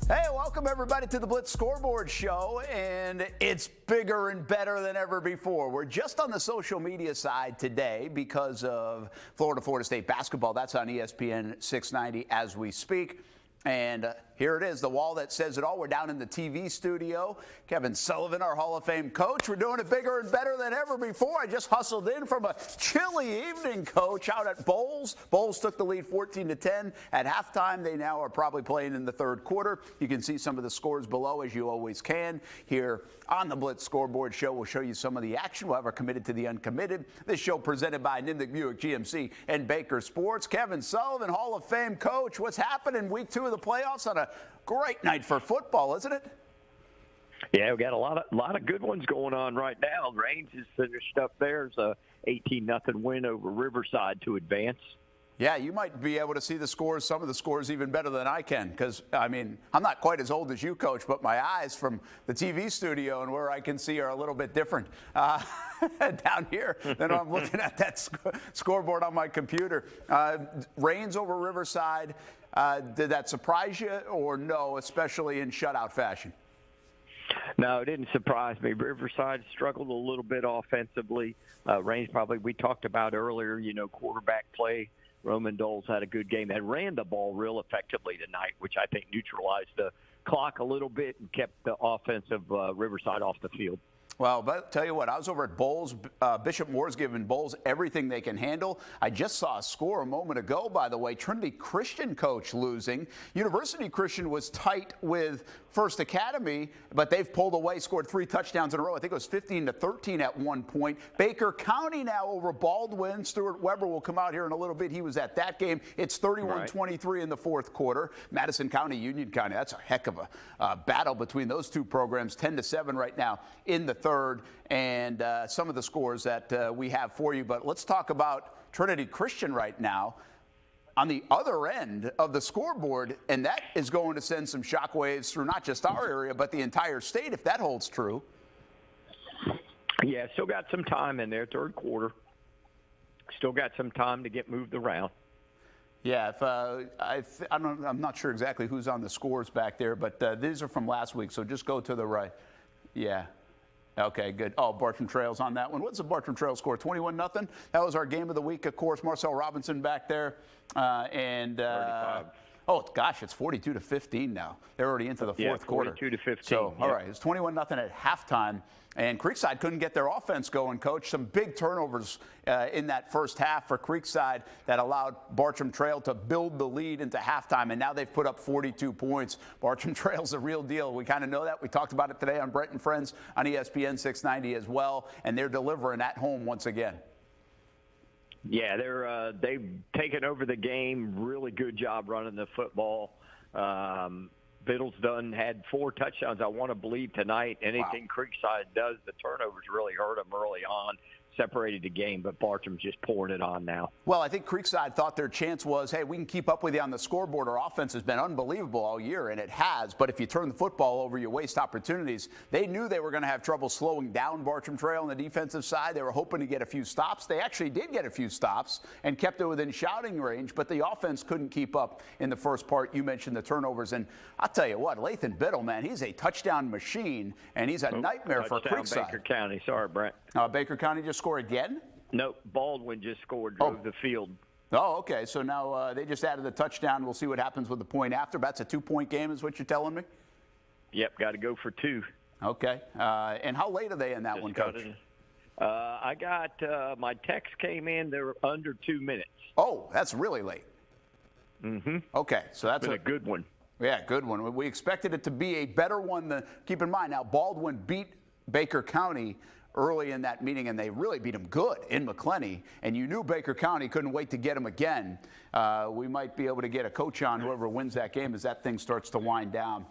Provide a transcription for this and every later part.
Hey, welcome everybody to the Blitz Scoreboard show, and it's bigger and better than ever before. We're just on the social media side today because of Florida State basketball. That's on ESPN 690 as we speak. And here it is, the wall that says it all. We're down in the TV studio. Kevin Sullivan, our Hall of Fame coach. We're doing it bigger and better than ever before. I just hustled in from a chilly evening, coach, out at Bowles. Bowles took the lead 14-10 at halftime. They now are probably playing in the third quarter. You can see some of the scores below, as you always can, here on the Blitz Scoreboard show. We'll show you some of the action. We'll have our committed to the uncommitted. This show presented by Nimnick Buick GMC and Baker Sports. Kevin Sullivan, Hall of Fame coach. What's happening week 2 of the playoffs on a great night for football, isn't it? Yeah, we've got a lot of good ones going on right now. Reigns has finished up theirs, a 18-0 win over Riverside to advance. Yeah, you might be able to see the scores, some of the scores even better than I can, because, I mean, I'm not quite as old as you, Coach, but my eyes from the TV studio and where I can see are a little bit different down here than I'm looking at that scoreboard on my computer. Reigns over Riverside, did that surprise you or no, especially in shutout fashion? No, it didn't surprise me. Riverside struggled a little bit offensively. Reigns probably, we talked about earlier, quarterback play. Roman Doles had a good game and ran the ball real effectively tonight, which I think neutralized the clock a little bit and kept the offense of Riverside off the field. Well, but tell you what, I was over at Bowles. Bishop Moore's giving Bowles everything they can handle. I just saw a score a moment ago, by the way. Trinity Christian, coach, losing. University Christian was tight with First Academy, but they've pulled away, scored 3 touchdowns in a row. I think it was 15-13 at one point. Baker County now over Baldwin. Stuart Weber will come out here in a little bit. He was at that game. It's 31-23 in the fourth quarter. Madison County, Union County, that's a heck of a battle between those two programs. 10-7 right now in the third, and some of the scores that we have for you. But let's talk about Trinity Christian right now on the other end of the scoreboard, and that is going to send some shockwaves through not just our area, but the entire state, if that holds true. Yeah, still got some time in there, third quarter. Still got some time to get moved around. Yeah, I'm not sure exactly who's on the scores back there, but these are from last week, so just go to the right. Yeah. Okay, good. Oh, Bartram Trail's on that one. What's the Bartram Trail score? 21-0? That was our game of the week, of course. Marcel Robinson back there. Oh, gosh, it's 42-15 now. They're already into the fourth quarter. 42-15. So, all right, it's 21-0 at halftime. And Creekside couldn't get their offense going, Coach. Some big turnovers in that first half for Creekside that allowed Bartram Trail to build the lead into halftime, and now they've put up 42 points. Bartram Trail's a real deal. We kind of know that. We talked about it today on Brett and Friends on ESPN 690 as well, and they're delivering at home once again. Yeah, they've taken over the game. Really good job running the football. Biddle's had 4 touchdowns, I want to believe, tonight. Anything Creekside does, the turnovers really hurt them early on, separated the game, but Bartram's just pouring it on now. Well, I think Creekside thought their chance was, hey, we can keep up with you on the scoreboard. Our offense has been unbelievable all year, and it has. But if you turn the football over, you waste opportunities. They knew they were going to have trouble slowing down Bartram Trail on the defensive side. They were hoping to get a few stops. They actually did get a few stops and kept it within shouting range, but the offense couldn't keep up in the first part. You mentioned the turnovers, and I'll tell you what, Lathan Biddle, man, he's a touchdown machine, and he's a nightmare for Creekside. Baker County. Sorry, Brent. Baker County just scored again? Nope, Baldwin just scored, drove the field. Oh, okay. So now they just added the touchdown. We'll see what happens with the point after. That's a 2-point game is what you're telling me? Yep, got to go for 2. Okay. And how late are they in that just one, Coach? I got my text came in. They were under 2 minutes. Oh, that's really late. Mm-hmm. Okay, so that's been a good one. Yeah, good one. We expected it to be a better one. Keep in mind, now Baldwin beat Baker County early in that meeting, and they really beat them good in McClenny, and you knew Baker County couldn't wait to get them again. We might be able to get a coach on whoever wins that game as that thing starts to wind down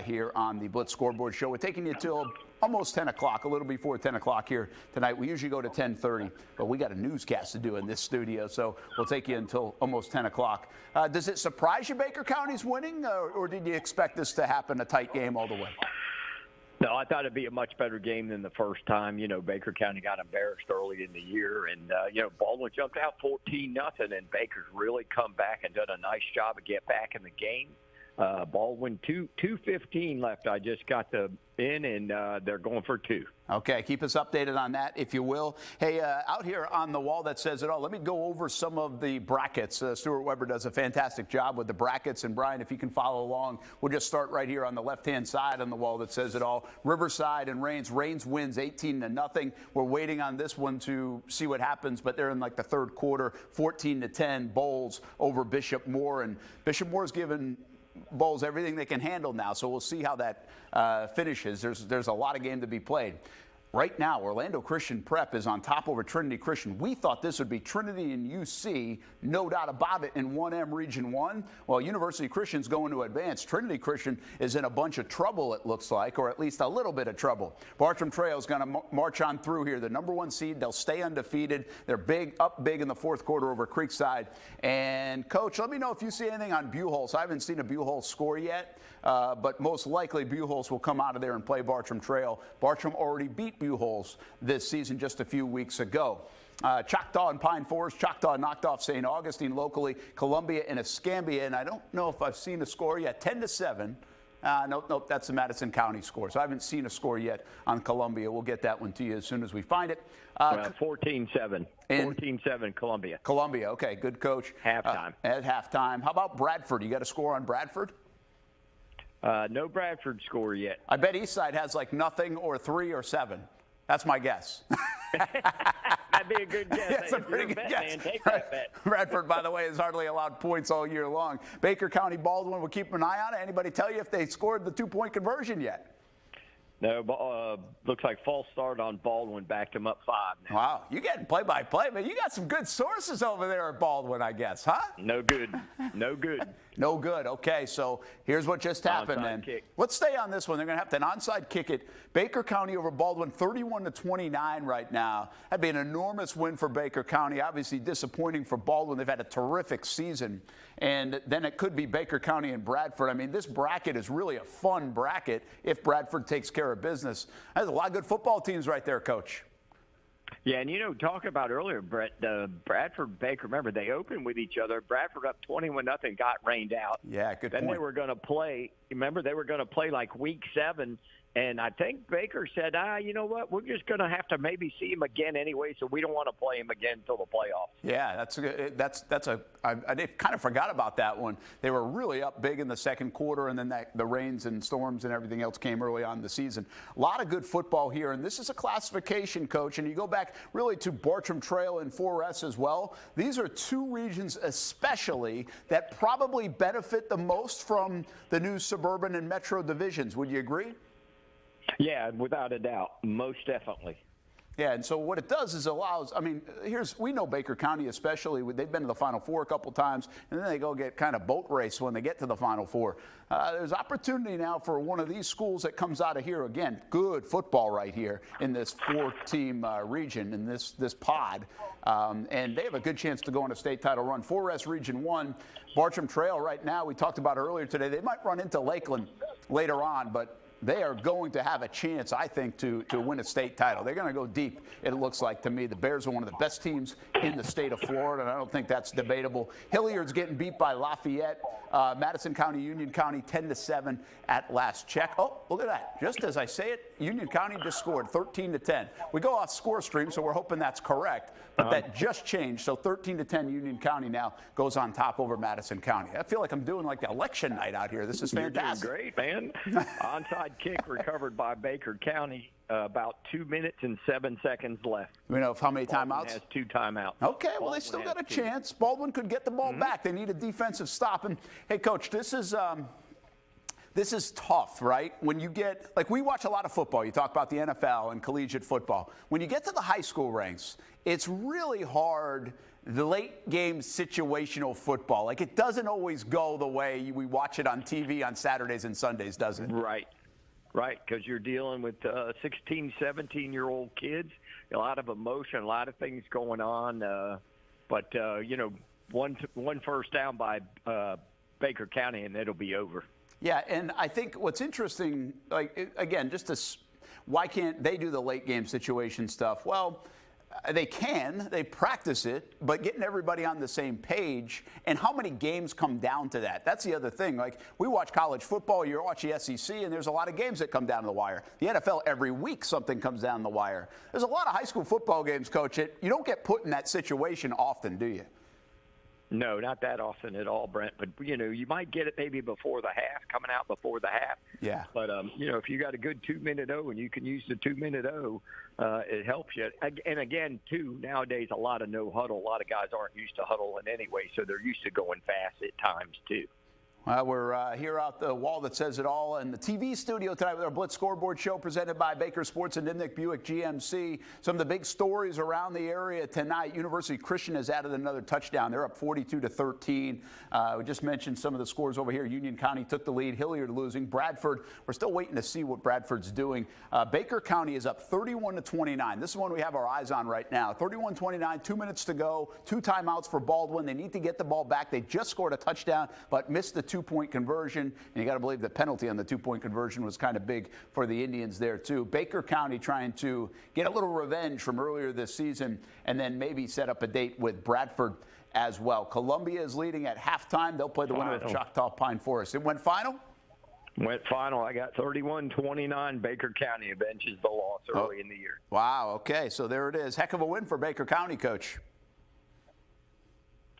here on the Blitz Scoreboard show. We're taking you till almost 10 o'clock, a little before 10 o'clock here tonight. We usually go to 10:30, but we got a newscast to do in this studio, so we'll take you until almost 10 o'clock. Does it surprise you Baker County's winning, or did you expect this to happen, a tight game all the way? No, I thought it'd be a much better game than the first time. Baker County got embarrassed early in the year, and Baldwin jumped out 14-0, and Baker's really come back and done a nice job of get back in the game. Baldwin, 2:15 left. I just got the in, and they're going for 2. Okay, keep us updated on that, if you will. Hey, out here on the wall that says it all, let me go over some of the brackets. Stuart Weber does a fantastic job with the brackets. And, Brian, if you can follow along, we'll just start right here on the left-hand side on the wall that says it all. Riverside and Reigns. Reigns wins 18-0. We're waiting on this one to see what happens, but they're in like the third quarter, 14-10. Bowles over Bishop Moore. And Bishop Moore's given Bowles everything they can handle now, so we'll see how that finishes. There's a lot of game to be played. Right now, Orlando Christian Prep is on top over Trinity Christian. We thought this would be Trinity and UC, no doubt about it, in 1M Region 1. Well, University Christian's going to advance. Trinity Christian is in a bunch of trouble, it looks like, or at least a little bit of trouble. Bartram Trail is going to march on through here. The #1 seed, they'll stay undefeated. They're up big in the fourth quarter over Creekside. And, Coach, let me know if you see anything on Buchholz. I haven't seen a Buchholz score yet, but most likely Buchholz will come out of there and play Bartram Trail. Bartram already beat Buchholz this season just a few weeks ago. Choctaw and Pine Forest. Choctaw knocked off St. Augustine locally. Columbia and Escambia, and I don't know if I've seen a score yet. 10-7. Nope, that's the Madison County score. So I haven't seen a score yet on Columbia. We'll get that one to you as soon as we find it. 14-7. 14-7 Columbia. Columbia, okay, good coach. Halftime. At halftime. How about Bradford? You got a score on Bradford? No Bradford score yet. I bet Eastside has like nothing or 3 or 7. That's my guess. That'd be a good guess. That's a pretty good guess. Man, take that bet. Bradford, by the way, has hardly allowed points all year long. Baker County Baldwin, we'll keep an eye on it. Anybody tell you if they scored the 2-point conversion yet? No, looks like false start on Baldwin, backed him up 5 now. Wow, you getting play-by-play, man. You got some good sources over there at Baldwin, I guess, huh? No good. No good. No good. Okay, so here's what just happened then. Kick. Let's stay on this one. They're going to have to an onside kick it. Baker County over Baldwin, 31-29 right now. That'd be an enormous win for Baker County. Obviously disappointing for Baldwin. They've had a terrific season. And then it could be Baker County and Bradford. I mean, this bracket is really a fun bracket if Bradford takes care of business. There's a lot of good football teams right there, Coach. Yeah, and talking about earlier, Brett, Bradford, Baker, remember, they opened with each other. Bradford up 21-0, got rained out. Yeah, good point. Then they were going to play, remember, they were going to play like week 7. And I think Baker said, you know what, we're just going to have to maybe see him again anyway, so we don't want to play him again until the playoffs. Yeah, I kind of forgot about that one. They were really up big in the second quarter, and then the rains and storms and everything else came early on in the season. A lot of good football here, and this is a classification, Coach, and you go back really to Bartram Trail and 4S as well. These are 2 regions especially that probably benefit the most from the new suburban and metro divisions. Would you agree? Yeah, without a doubt. Most definitely. Yeah, and so what it does is allows, I mean, we know Baker County especially, they've been to the Final Four a couple times, and then they go get kind of boat race when they get to the Final Four. There's opportunity now for one of these schools that comes out of here. Again, good football right here in this 4-team region, in this pod. And they have a good chance to go on a state title run. 4S Region 1, Bartram Trail right now, we talked about earlier today, they might run into Lakeland later on, but they are going to have a chance, I think, to win a state title. They're going to go deep, it looks like to me. The Bears are one of the best teams in the state of Florida, and I don't think that's debatable. Hilliard's getting beat by Lafayette. Madison County, Union County, 10-7 at last check. Oh, look at that. Just as I say it, Union County just scored 13-10. We go off score stream, so we're hoping that's correct. But that just changed. So 13-10 Union County now goes on top over Madison County. I feel like I'm doing like election night out here. This is fantastic. You're doing great, man. Onside kick recovered by Baker County. About 2 minutes and 7 seconds left. We know how many Baldwin timeouts? has 2 timeouts. Okay, well, they still got a chance. Baldwin could get the ball back. They need a defensive stop. And, hey, Coach, this is tough, right? When you get, like, we watch a lot of football. You talk about the NFL and collegiate football. When you get to the high school ranks, it's really hard, the late game situational football. Like, it doesn't always go the way we watch it on TV on Saturdays and Sundays, does it? Right, because you're dealing with 16, 17-year-old kids, a lot of emotion, a lot of things going on. But one first down by Baker County, and it'll be over. Yeah, and I think what's interesting, like, again, why can't they do the late game situation stuff? Well, They practice it, but getting everybody on the same page, and how many games come down to that? That's the other thing. Like, we watch college football, you watch the SEC, and there's a lot of games that come down to the wire. The NFL, every week something comes down the wire. There's a lot of high school football games, Coach. You don't get put in that situation often, do you? No, not that often at all, Brent. But, you might get it maybe before the half, coming out before the half. Yeah. But, if you got a good 2-minute O and you can use the 2-minute O, it helps you. And, again, too, nowadays a lot of no huddle. A lot of guys aren't used to huddling anyway, so they're used to going fast at times, too. We're here out the wall that says it all in the TV studio tonight with our Blitz Scoreboard show presented by Baker Sports and Nimnick Buick GMC. Some of the big stories around the area tonight. University Christian has added another touchdown. They're up 42-13. We just mentioned some of the scores over here. Union County took the lead. Hilliard losing. Bradford, we're still waiting to see what Bradford's doing. Baker County is up 31-29. This is one we have our eyes on right now. 31-29, 2 minutes to go. 2 timeouts for Baldwin. They need to get the ball back. They just scored a touchdown, but missed the 2-point conversion, and you got to believe the penalty on the 2-point conversion was kind of big for the Indians there too. Baker County trying to get a little revenge from earlier this season and then maybe set up a date with Bradford as well. Columbia is leading at halftime. They'll play the winner of Choctaw Pine Forest. It went final? Went final. I got 31-29. Baker County avenges the loss early in the year. Wow, okay, so there it is. Heck of a win for Baker County, Coach.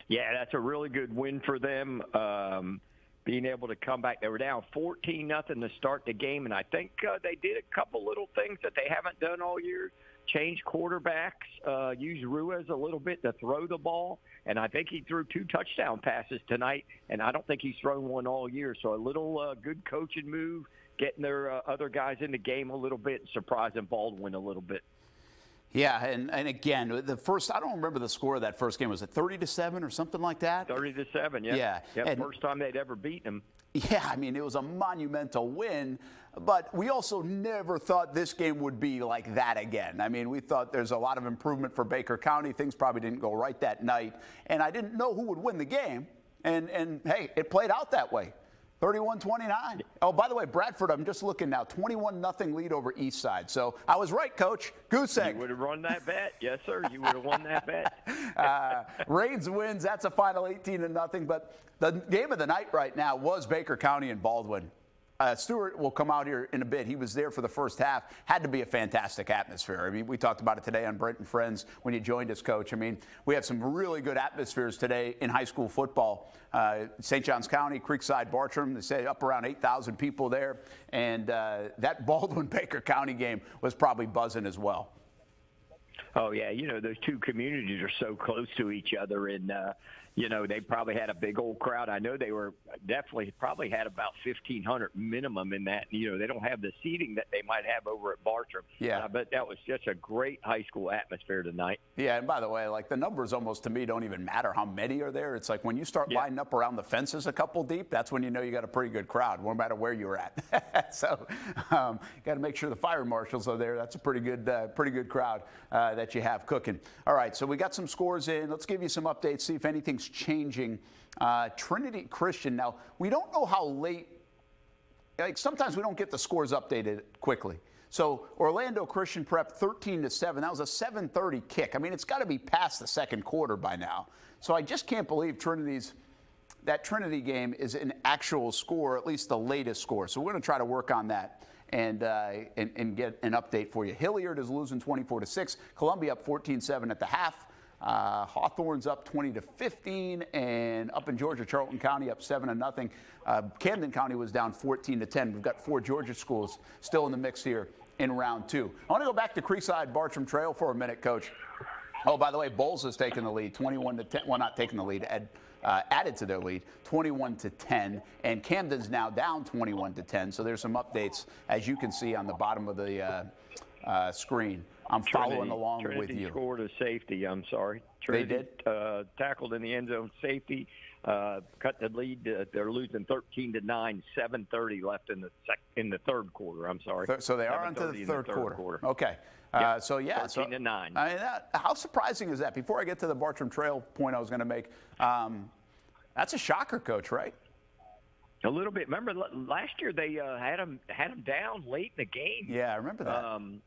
Yeah, that's a really good win for them. Being able to come back. They were down 14-0 to start the game, and I think they did a couple little things that they haven't done all year. Changed quarterbacks, used Ruiz a little bit to throw the ball, and I think he threw 2 touchdown passes tonight, and I don't think he's thrown one all year. So a little good coaching move, getting their other guys in the game a little bit, and surprising Baldwin a little bit. Yeah, and again, the first, I don't remember the score of that first game. Was it 30-7 or something like that? 30-7, yeah. Yeah. And first time they'd ever beaten them. Yeah, I mean, it was a monumental win, but we also never thought this game would be like that again. I mean, we thought there's a lot of improvement for Baker County. Things probably didn't go right that night, and I didn't know who would win the game, and hey, it played out that way. 31-29. Oh, by the way, Bradford, I'm just looking now, 21-0 lead over Eastside. So I was right, Coach. Goose egg. You would have run that bet. Yes, sir. You would have won that bet. Reigns wins. That's a final 18-0. But the game of the night right now was Baker County and Baldwin. Stewart will come out here in a bit. He was there for the first half. Had to be a fantastic atmosphere. I mean, we talked about it today on Brent and Friends when you joined us, Coach. I mean, we have some really good atmospheres today in high school football. St. Johns County, Creekside, Bartram, they say up around 8,000 people there. And that Baldwin-Baker County game was probably buzzing as well. Oh, yeah. Those two communities are so close to each other, and, they probably had a big old crowd. I know they were definitely probably had about 1,500 minimum in that. They don't have the seating that they might have over at Bartram. Yeah. But that was just a great high school atmosphere tonight. Yeah, and by the way, like the numbers almost to me don't even matter how many are there. It's like when you start lining up around the fences a couple deep, that's when you know you got a pretty good crowd, no matter where you're at. So you got to make sure the fire marshals are there. That's a pretty good crowd that you have cooking. All right, so we got some scores in. Let's give you some updates, see if anything's changing. Trinity Christian, now we don't know how late, like sometimes we don't get the scores updated quickly. So Orlando Christian Prep 13-7, that was a 7:30 kick. I mean, it's got to be past the second quarter by now. So I just can't believe that Trinity game is an actual score, at least the latest score. So we're going to try to work on that and get an update for you. Hilliard is losing 24-6. Columbia up 14-7 at the half. Hawthorne's up 20-15, and up in Georgia, Charlton County up 7-0. Camden County was down 14-10. We've got 4 Georgia schools still in the mix here in round 2. I want to go back to Creekside Bartram Trail for a minute, Coach. Oh, by the way, Bowles has taken the lead, 21-10. Well, not taking the lead, added to their lead, 21-10, and Camden's now down 21-10. So there's some updates, as you can see on the bottom of the screen. I'm following along with you. Trinity scored a safety. I'm sorry. Trinity, they did? Tackled in the end zone safety. Cut the lead. They're losing 13-9. 7:30 left in the third quarter. I'm sorry. So they are into the third quarter. Okay. Yep. So yeah. 13-9. I mean, how surprising is that? Before I get to the Bartram Trail point I was going to make, that's a shocker, Coach, right? A little bit. Remember last year they had them down late in the game. Yeah, I remember that.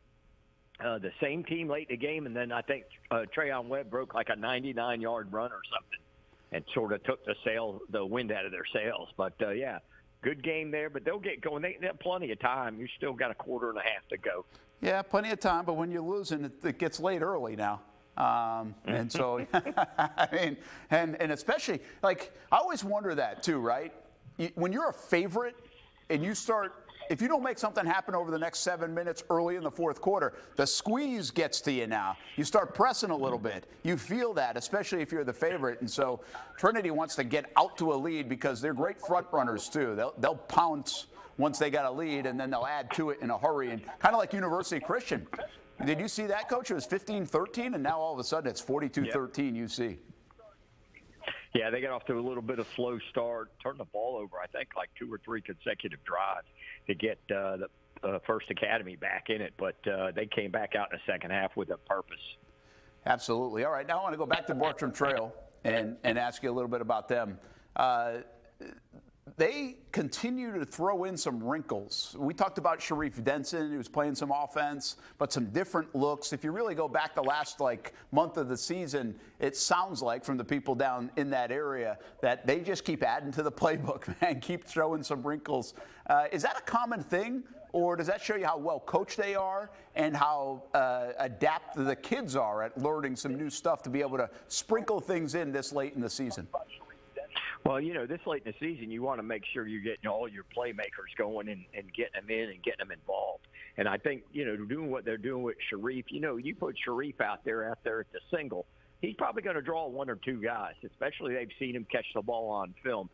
the same team late in the game, and then I think Trayon Webb broke like a 99-yard run or something and sort of took the wind out of their sails. But, yeah, good game there, but they'll get going. They have plenty of time. You still got a quarter and a half to go. Yeah, plenty of time, but when you're losing, it gets late early now. And so, I mean, and especially, like, I always wonder that too, right? When you're a favorite and you start, if you don't make something happen over the next 7 minutes early in the fourth quarter, the squeeze gets to you now. You start pressing a little bit. You feel that, especially if you're the favorite. And so Trinity wants to get out to a lead because they're great front runners too. They'll pounce once they got a lead, and then they'll add to it in a hurry. And kind of like University Christian. Did you see that, Coach? It was 15-13, and now all of a sudden it's 42-13 UC. Yeah, they got off to a little bit of slow start, turned the ball over, I think, like 2 or 3 consecutive drives to get the First Academy back in it. But they came back out in the second half with a purpose. Absolutely. All right, now I want to go back to Bartram Trail and ask you a little bit about them. They continue to throw in some wrinkles. We talked about Sharif Denson, who was playing some offense, but some different looks. If you really go back the last month of the season, it sounds like from the people down in that area that they just keep adding to the playbook, man, keep throwing some wrinkles. Is that a common thing, or does that show you how well coached they are and how adept the kids are at learning some new stuff to be able to sprinkle things in this late in the season? Well, this late in the season, you want to make sure you're getting all your playmakers going and getting them in and getting them involved. And I think, doing what they're doing with Sharif, you put Sharif out there at the single, he's probably going to draw 1 or 2 guys, especially they've seen him catch the ball on film.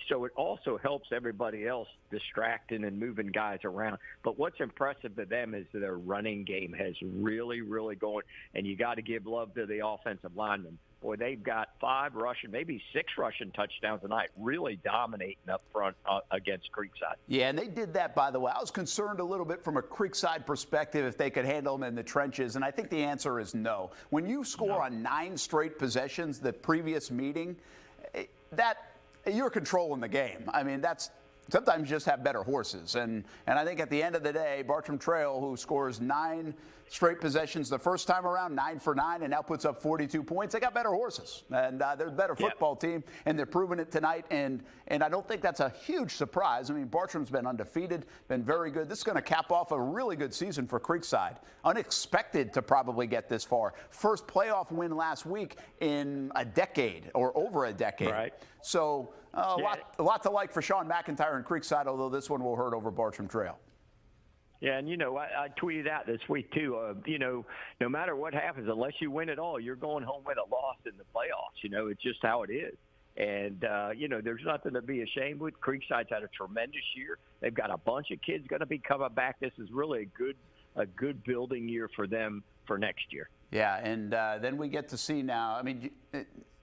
So it also helps everybody else distracting and moving guys around. But what's impressive to them is their running game has really, really going, and you got to give love to the offensive linemen. Boy, they've got 5 rushing, maybe 6 rushing touchdowns tonight, really dominating up front against Creekside. Yeah, and they did that, by the way. I was concerned a little bit from a Creekside perspective if they could handle them in the trenches, and I think the answer is no. When you score on 9 straight possessions the previous meeting, you're controlling the game. I mean, sometimes you just have better horses. And I think at the end of the day, Bartram Trail, who scores 9 straight possessions the first time around, 9 for 9, and now puts up 42 points, they got better horses. And they're a better football team, and they're proving it tonight. And I don't think that's a huge surprise. I mean, Bartram's been undefeated, been very good. This is going to cap off a really good season for Creekside. Unexpected to probably get this far. First playoff win last week in a decade or over a decade. Right. So a lot to like for Sean McIntyre and Creekside, although this one will hurt over Bartram Trail. Yeah, and, I tweeted out this week, too, no matter what happens, unless you win it all, you're going home with a loss in the playoffs. It's just how it is. And, there's nothing to be ashamed with. Creekside's had a tremendous year. They've got a bunch of kids going to be coming back. This is really a good building year for them for next year. Yeah, and then we get to see now, I mean,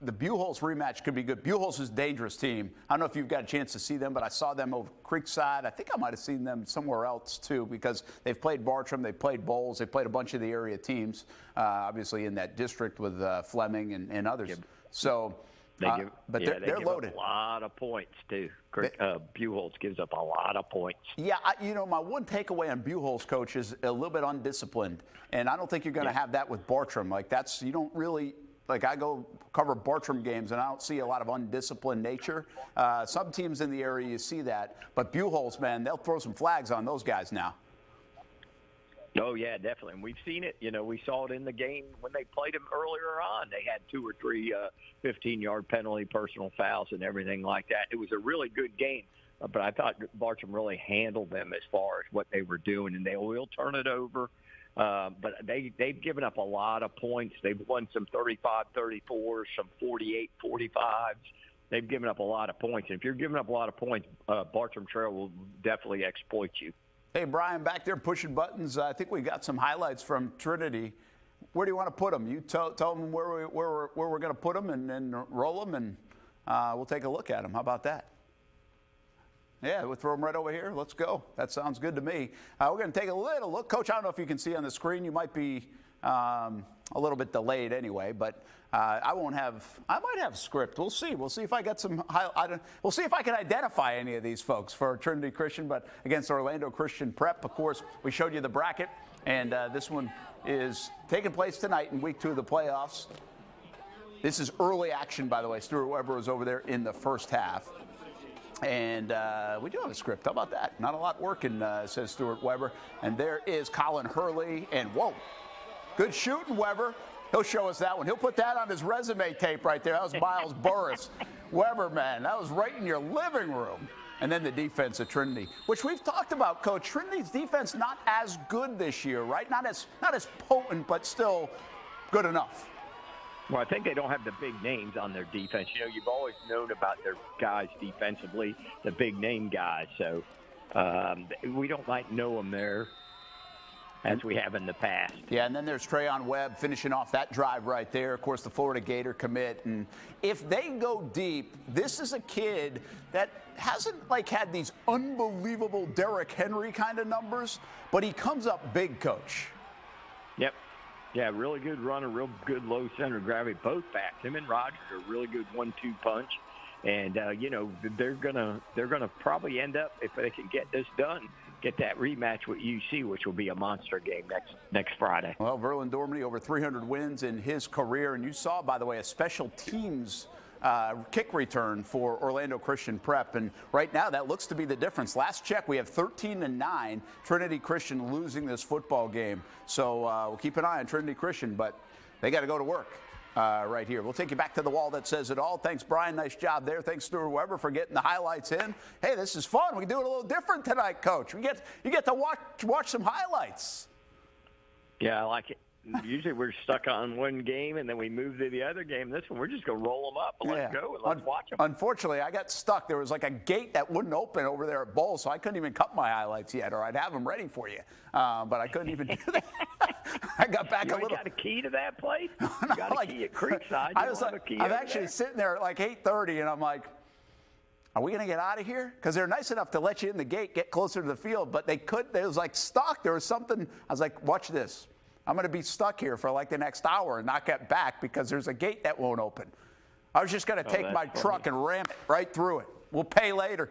the Buchholz rematch could be good. Buchholz is a dangerous team. I don't know if you've got a chance to see them, but I saw them over Creekside. I think I might have seen them somewhere else, too, because they've played Bartram, they've played Bowles, they've played a bunch of the area teams, obviously in that district with Fleming and others. Yep. So, they're loaded. Up a lot of points, too. Buchholz gives up a lot of points. Yeah, my one takeaway on Buchholz, Coach, is a little bit undisciplined. And I don't think you're going to have that with Bartram. You don't really – I go cover Bartram games, and I don't see a lot of undisciplined nature. Some teams in the area, you see that. But Buchholz, man, they'll throw some flags on those guys now. Oh, yeah, definitely. And we've seen it. We saw it in the game when they played them earlier on. They had 2 or 3 15-yard penalty, personal fouls, and everything like that. It was a really good game. But I thought Bartram really handled them as far as what they were doing, and they will turn it over. But they've given up a lot of points. They've won some 35-34s, some 48-45s. They've given up a lot of points. And if you're giving up a lot of points, Bartram Trail will definitely exploit you. Hey, Brian, back there pushing buttons. I think we got some highlights from Trinity. Where do you want to put them? You tell them where we're going to put them and roll them, and we'll take a look at them. How about that? Yeah, we'll throw them right over here. Let's go. That sounds good to me. We're going to take a little look. Coach, I don't know if you can see on the screen. You might be A little bit delayed anyway, but I might have script. We'll see. We'll see if I get some. We'll see if I can identify any of these folks for Trinity Christian, but against Orlando Christian Prep. Of course, we showed you the bracket, and this one is taking place tonight in week 2 of the playoffs. This is early action, by the way. Stuart Weber was over there in the first half. And we do have a script. How about that? Not a lot working, says Stuart Weber. And there is Colin Hurley. And whoa, good shooting, Weber. He'll show us that one. He'll put that on his resume tape right there. That was Miles Burris. Weber, man, that was right in your living room. And then the defense of Trinity, which we've talked about, Coach. Trinity's defense not as good this year, right? Not as potent, but still good enough. Well, I think they don't have the big names on their defense. You know, you've always known about their guys defensively, the big name guys. So we don't know them there as we have in the past. Yeah, and then there's Trayon Webb finishing off that drive right there. Of course, the Florida Gator commit. And if they go deep, this is a kid that hasn't had these unbelievable Derrick Henry kind of numbers, but he comes up big, Coach. Yep. Yeah, really good runner, real good low center of gravity. Both backs, him and Rogers, are a really good 1-2 punch. And, they're gonna probably end up, if they can get this done, get that rematch with UC, which will be a monster game next Friday. Well, Verlin Dormady, over 300 wins in his career. And you saw, by the way, a special teams kick return for Orlando Christian Prep, and right now that looks to be the difference. Last check, we have 13-9. Trinity Christian losing this football game, so we'll keep an eye on Trinity Christian, but they got to go to work right here. We'll take you back to the wall that says it all. Thanks, Brian. Nice job there. Thanks, Stuart Weber, for getting the highlights in. Hey, this is fun. We do it a little different tonight, Coach. You get to watch some highlights. Yeah, I like it. Usually we're stuck on one game, and then we move to the other game. This one, we're just going to roll them up and let's go and let's watch them. Unfortunately, I got stuck. There was a gate that wouldn't open over there at Bowl, so I couldn't even cut my highlights yet, or I'd have them ready for you. But I couldn't even do that. I got back a little. You got a key to that place? You got a key at Creekside. I'm actually sitting there at 8:30, and I'm like, are we going to get out of here? Because they're nice enough to let you in the gate, get closer to the field, but it was stuck. There was something. I was like, watch this. I'm going to be stuck here for the next hour and not get back because there's a gate that won't open. I was just going to take my truck and ram it right through it. We'll pay later.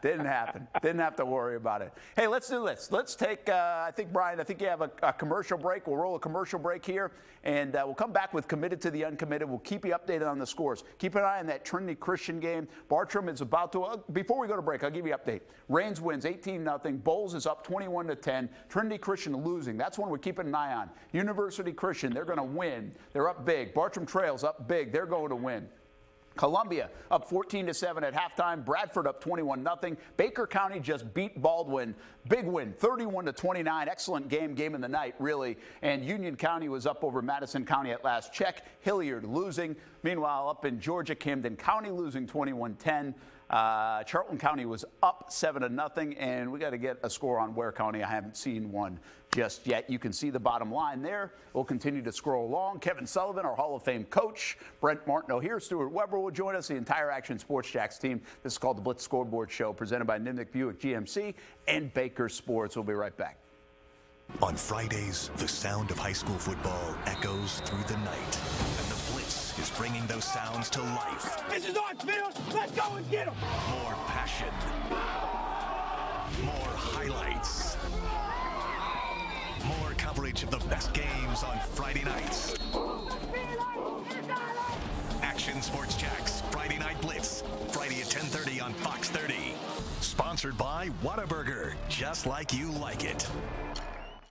Didn't happen. Didn't have to worry about it. Hey, let's do this. Let's take, Brian, you have a commercial break. We'll roll a commercial break here, and we'll come back with Committed to the Uncommitted. We'll keep you updated on the scores. Keep an eye on that Trinity Christian game. Bartram is about to, before we go to break, I'll give you an update. Rains wins 18-0. Bowles is up 21-10. Trinity Christian losing. That's one we're keeping an eye on. University Christian, they're going to win. They're up big. Bartram Trails up big. They're going to win. Columbia up 14-7 at halftime. Bradford up 21-0. Baker County just beat Baldwin. Big win, 31-29. Excellent game of the night, really. And Union County was up over Madison County at last check. Hilliard losing. Meanwhile, up in Georgia, Camden County losing 21-10. Charlton County was up 7-0, and we got to get a score on Ware County. I haven't seen one just yet. You can see the bottom line there. We'll continue to scroll along. Kevin Sullivan, our Hall of Fame coach. Brent Martineau here. Stuart Weber will join us. The entire Action Sports Jacks team. This is called the Blitz Scoreboard Show, presented by Nimnick Buick GMC and Baker Sports. We'll be right back. On Fridays, the sound of high school football echoes through the night, and the Blitz is bringing those sounds to life. This is our field. Let's go and get them. More passion. More highlights. More coverage of the best games on Friday nights. Action Sports Jacks Friday Night Blitz, Friday at 10:30 on Fox 30. Sponsored by Whataburger, just like you like it.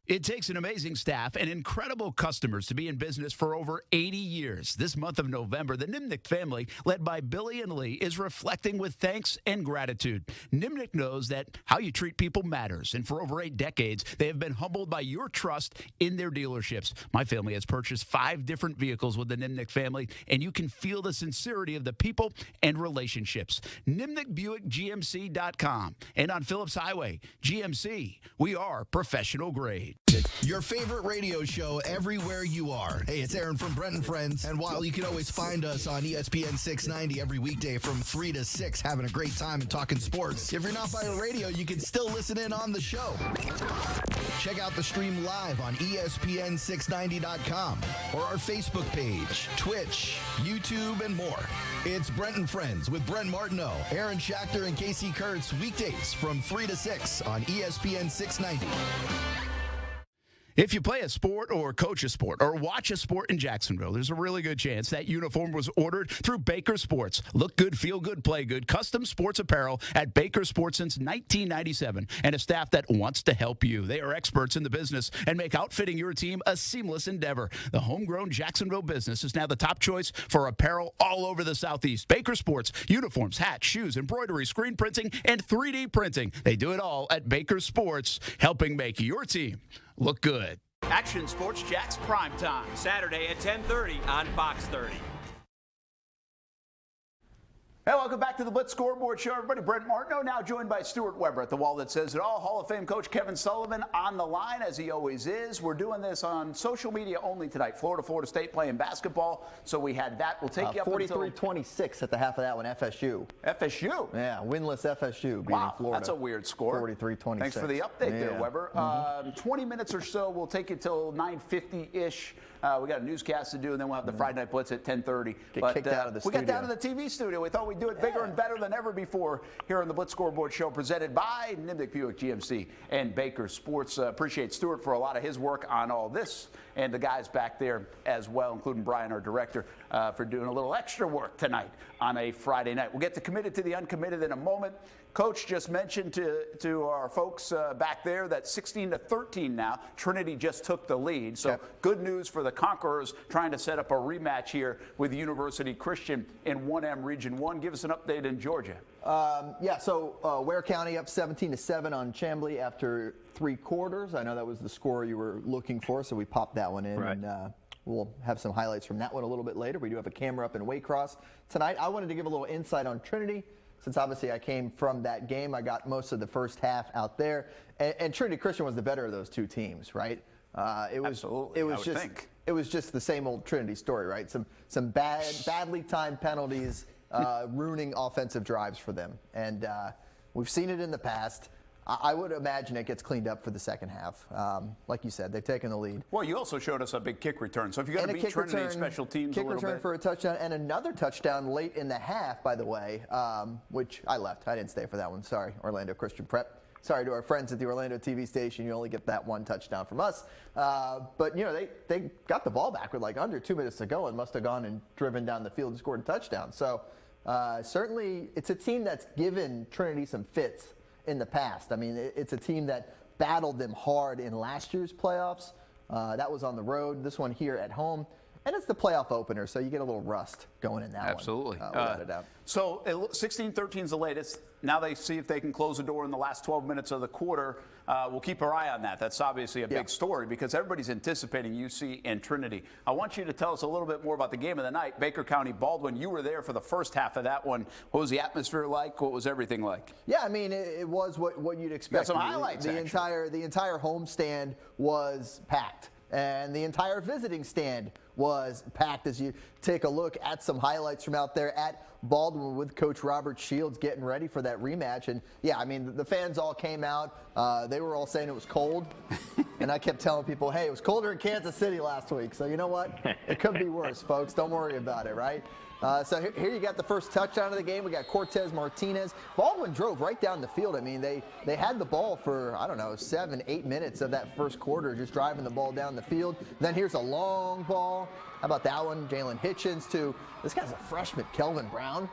It takes an amazing staff and incredible customers to be in business for over 80 years. This month of November, the Nimnick family, led by Billy and Lee, is reflecting with thanks and gratitude. Nimnick knows that how you treat people matters, and for over 8 decades, they have been humbled by your trust in their dealerships. My family has purchased 5 different vehicles with the Nimnick family, and you can feel the sincerity of the people and relationships. NimnickBuickGMC.com and on Phillips Highway. GMC, we are professional grade. Your favorite radio show everywhere you are. Hey, it's Aaron from Brent and Friends. And while you can always find us on ESPN 690 every weekday from 3 to 6, having a great time and talking sports, if you're not by a radio, you can still listen in on the show. Check out the stream live on ESPN690.com or our Facebook page, Twitch, YouTube, and more. It's Brent and Friends with Brent Martineau, Aaron Schachter, and Casey Kurtz, weekdays from 3 to 6 on ESPN 690. If you play a sport or coach a sport or watch a sport in Jacksonville, there's a really good chance that uniform was ordered through Baker Sports. Look good, feel good, play good. Custom sports apparel at Baker Sports since 1997 and a staff that wants to help you. They are experts in the business and make outfitting your team a seamless endeavor. The homegrown Jacksonville business is now the top choice for apparel all over the Southeast. Baker Sports, uniforms, hats, shoes, embroidery, screen printing, and 3D printing. They do it all at Baker Sports, helping make your team look good. Action Sports Jacks Primetime. Saturday at 10:30 on Fox 30. Hey, welcome back to the Blitz Scoreboard Show, everybody. Brent Martineau now joined by Stuart Weber at the wall that says it all. Hall of Fame coach Kevin Sullivan on the line, as he always is. We're doing this on social media only tonight. Florida State playing basketball, so we had that. We'll take you up 43-26 at the half of that one, FSU. FSU? Yeah, winless FSU beating Florida. That's a weird score. 43-26. Thanks for the update there, Weber. 20 minutes or so. We'll take you till 9:50-ish. We got a newscast to do, and then we'll have the Friday Night Blitz at 10:30. Get kicked out of the studio. We got down to the TV studio. We thought we'd do it bigger and better than ever before here on the Blitz Scoreboard Show, presented by Nimnick Buick GMC and Baker Sports. Appreciate Stuart for a lot of his work on all this, and the guys back there as well, including Brian, our director, for doing a little extra work tonight on a Friday night. We'll get to committed to the uncommitted in a moment. Coach just mentioned to our folks back there that 16-13 now. Trinity just took the lead. So good news for the Conquerors trying to set up a rematch here with University Christian in 1M Region 1. Give us an update in Georgia. So Ware County up 17-7 on Chamblee after 3 quarters. I know that was the score you were looking for, so we popped that one in. Right. And we'll have some highlights from that one a little bit later. We do have a camera up in Waycross tonight. I wanted to give a little insight on Trinity. Since obviously I came from that game, I got most of the first half out there, and Trinity Christian was the better of those two teams, right? Absolutely. It was just the same old Trinity story, right? Some badly timed penalties ruining offensive drives for them, and we've seen it in the past. I would imagine it gets cleaned up for the second half. Like you said, they've taken the lead. Well, you also showed us a big kick return. So if you got to beat Trinity special teams kick a little return bit. for a touchdown, and another touchdown late in the half, by the way, which I left. I didn't stay for that one. Sorry, Orlando Christian Prep. Sorry to our friends at the Orlando TV station. You only get that one touchdown from us. But, you know, they got the ball back with like under 2 minutes to go and must have gone and driven down the field and scored a touchdown. So certainly it's a team that's given Trinity some fits in the past. I mean, it's a team that battled them hard in last year's playoffs. That was on the road. This one here at home. And it's the playoff opener, so you get a little rust going in that one. Absolutely. Without a doubt. So 16-13 is the latest. Now they see if they can close the door in the last 12 minutes of the quarter. We'll keep our eye on that. That's obviously a big story because everybody's anticipating UC and Trinity. I want you to tell us a little bit more about the game of the night. Baker County Baldwin, you were there for the first half of that one. What was the atmosphere like? What was everything like? Yeah, I mean, it was what you'd expect. Got some highlights, The entire homestand was packed, and the entire visiting stand was packed as you take a look at some highlights from out there at Baldwin with Coach Robert Shields getting ready for that rematch. And, yeah, I mean, the fans all came out. They were all saying it was cold. And I kept telling people, hey, it was colder in Kansas City last week. So, you know what? It could be worse, folks. Don't worry about it, right? So here you got the first touchdown of the game. We got Cortez Martinez. Baldwin drove right down the field. I mean, they had the ball for, I don't know, 7-8 minutes of that first quarter, just driving the ball down the field. Then here's a long ball. How about that one? Jalen Hitchens to, this guy's a freshman, Kelvin Brown,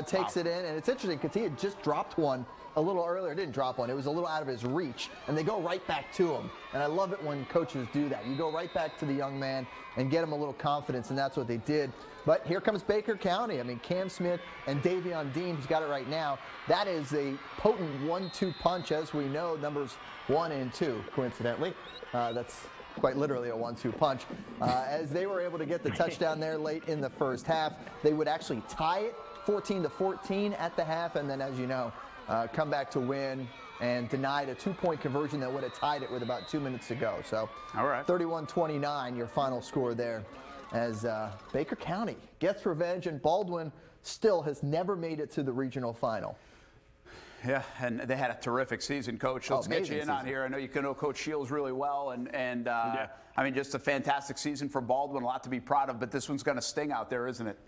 takes it in. And it's interesting because he had just dropped one a little earlier. Didn't drop one. It was a little out of his reach. And they go right back to him. And I love it when coaches do that. You go right back to the young man and get him a little confidence, and that's what they did. But here comes Baker County. I mean, Cam Smith and Davion Dean, who's got it right now. That is a potent 1-2 punch, as we know, numbers 1 and 2, coincidentally. That's quite literally a 1-2 punch. As they were able to get the touchdown there late in the first half, they would actually tie it 14-14 at the half, and then, as you know, come back to win and denied a 2-point conversion that would have tied it with about 2 minutes to go. So all right. 31-29, your final score there, as Baker County gets revenge, and Baldwin still has never made it to the regional final. Yeah, and they had a terrific season, Coach. Let's get you in on here. I know you know Coach Shields really well, and I mean, just a fantastic season for Baldwin, a lot to be proud of, but this one's going to sting out there, isn't it?